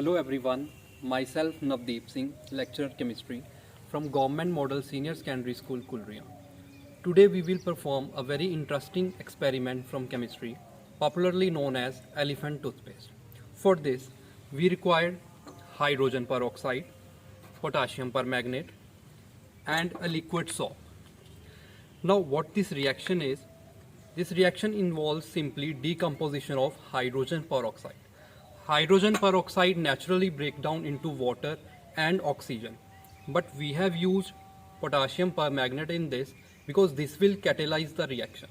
Hello everyone, myself Navdeep Singh, lecturer chemistry from Government Model Senior Secondary School Kulriya. Today we will perform a very interesting experiment from chemistry, popularly known as elephant toothpaste. For this, we required hydrogen peroxide, potassium permanganate, and a liquid soap. Now what this reaction is, this reaction involves simply decomposition of hydrogen peroxide. Hydrogen peroxide naturally breaks down into water and oxygen, but we have used potassium permanganate in this because this will catalyze the reaction.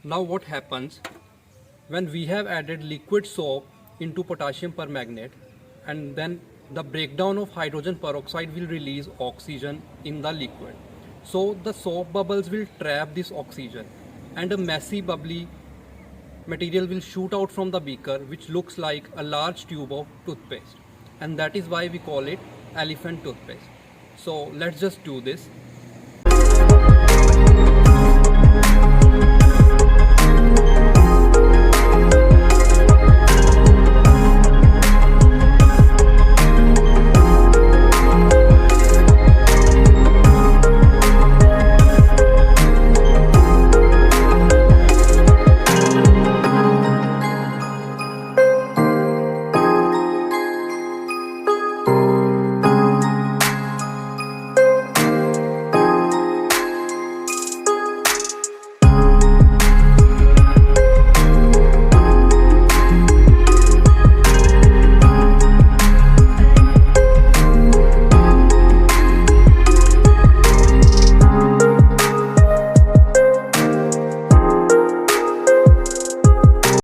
Now what happens when we have added liquid soap into potassium permanganate, and then the breakdown of hydrogen peroxide will release oxygen in the liquid. So the soap bubbles will trap this oxygen and a messy bubbly material will shoot out from the beaker, which looks like a large tube of toothpaste, and that is why we call it elephant toothpaste. So let's just do this.